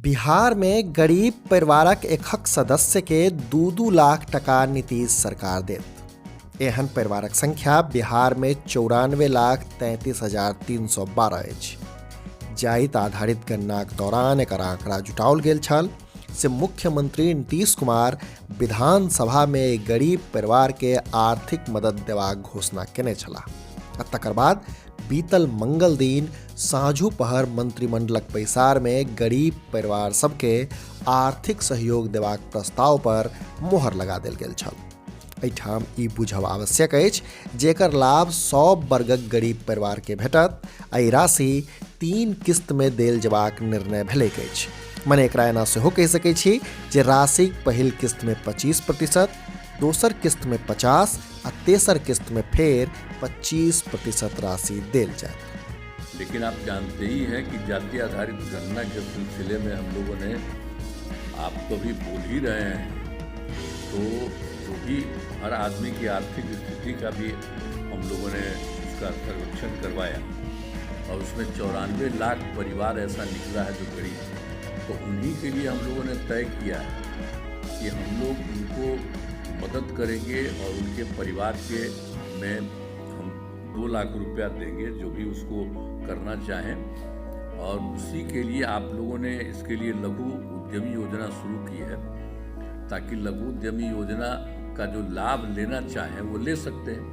बिहार में गरीब परिवारक एकहक सदस्य के 2-2 लाख टका नीतीश सरकार देत। एहन परिवारक संख्या बिहार में 94,33,312 अछि। जाइत आधारित गणनाक दौरान एकर आंकड़ा जुटाओल गेल छल से मुख्यमंत्री नीतीश कुमार विधानसभा में गरीब परिवार के आर्थिक मदद देबाक घोषणा केने छलाह। तकर बाद बीतल मंगल दिन साँझू पहर मंत्रिमंडलक बैसार में गरीब परिवार सबके आर्थिक सहयोग देबाक प्रस्ताव पर मोहर लगा देल गेल छल। एहिठाम ई बुझब आवश्यक अछि जे एकर लाभ सब वर्गक गरीब परिवार के भेटत। एहि राशि 3 किस्त में देल जेबाक निर्णय भेलैक अछि। मने एकरा एना सेहो कहि सकैत छी जे राशिक पहिल किस्त में 25%, दोसर किस्त में 50 आ तेसर किस्त में फेर 25% राशि देल जाए। लेकिन आप जानते ही हैं कि जाति आधारित गणना के सिलसिले में हम लोगों ने, आप तो भी बोल ही रहे हैं, तो जो भी हर आदमी की आर्थिक स्थिति का भी हम लोगों ने उसका सर्वेक्षण करवाया और उसमें 94 लाख परिवार ऐसा निकला है जो गरीब, तो उन्हीं के लिए हम लोगों ने तय किया है कि हम लोग उनको मदद करेंगे और उनके परिवार के में हम 2 लाख रुपया देंगे जो भी उसको करना चाहें। और उसी के लिए आप लोगों ने इसके लिए लघु उद्यमी योजना शुरू की है, ताकि लघु उद्यमी योजना का जो लाभ लेना चाहें वो ले सकते हैं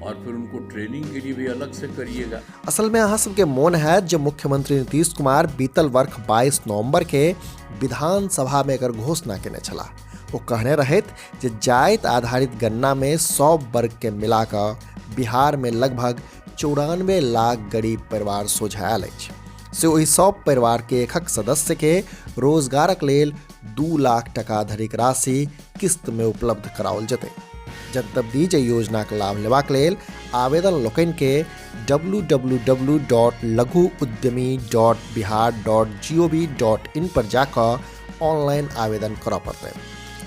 और फिर उनको ट्रेनिंग के लिए भी अलग से करिएगा। असल में अहाँ सबके मोन है जब मुख्यमंत्री नीतीश कुमार बीतल वर्ष 22 नवंबर के विधानसभा में एकर घोषणा केने छला। वो कहने रहत जे जाति आधारित गणना में 100 वर्ग के मिलाकर बिहार में लगभग 94 लाख गरीब परिवार सोझायल अछि। से ओहि सब परिवार के एकहक सदस्य के रोजगारक लेल 2 लाख टका धरिक राशि किस्त में उपलब्ध कराओल जेतै। जनतब दी जे योजनाक लाभ लेबाक लेल आवेदन लोकनि के www.लघुउद्यमी.bihar.gov.in पर जाकर ऑनलाइन आवेदन करऽ पड़तै।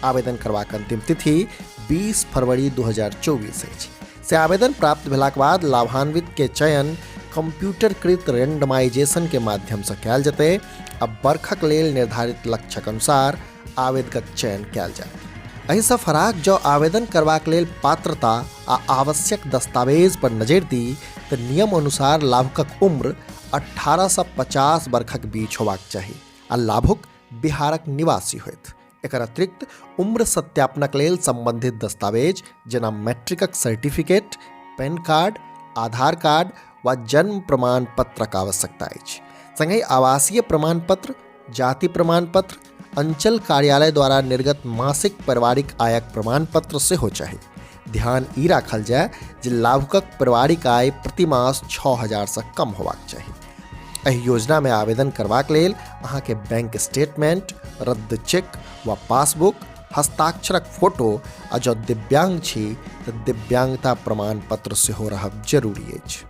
आवेदन करबाक अंतिम तिथि 20 फरवरी 2024 अछि। से आवेदन प्राप्त भेलाक बाद लाभान्वित के चयन कंप्यूटरकृत रेंडमाइजेशन के माध्यम से कयल जेतै। अब बरखक लेल निर्धारित लक्ष्यक अनुसार आवेदकक चयन कयल जायत। एहि सँ फराक जो आवेदन करबाक लेल पात्रता आ आवश्यक दस्तावेज पर नजरि दी तऽ नियम अनुसार लाभुकक उम्र 18 सँ 50 वर्षक बीच होबाक चाही आ लाभुक बिहारक निवासी होइत। एकर अतिरिक्त उम्र सत्यापनक लेल संबंधित दस्तावेज जेना मैट्रिकक सर्टिफिकेट, पैन कार्ड, आधार कार्ड वा जन्म प्रमाण पत्रक आवश्यकता अछि। संगहि आवासीय प्रमाण पत्र, जाति प्रमाण पत्र, अंचल कार्यालय द्वारा निर्गत मासिक पारिवारिक आयक प्रमाण पत्र सेहो चाही। ध्यान ई राखल जाय जे लाभुकक पारिवारिक आय प्रति मास 6,000 सँ कम होबाक चाही। एहि योजना में आवेदन करबाक लेल अहाँ के बैंक स्टेटमेंट, रद्द चेक वा पासबुक, हस्ताक्षरक फोटो आ जँ दिव्यांग छी तऽ दिव्यांगता प्रमाण पत्र सेहो रहब जरूरी अछि।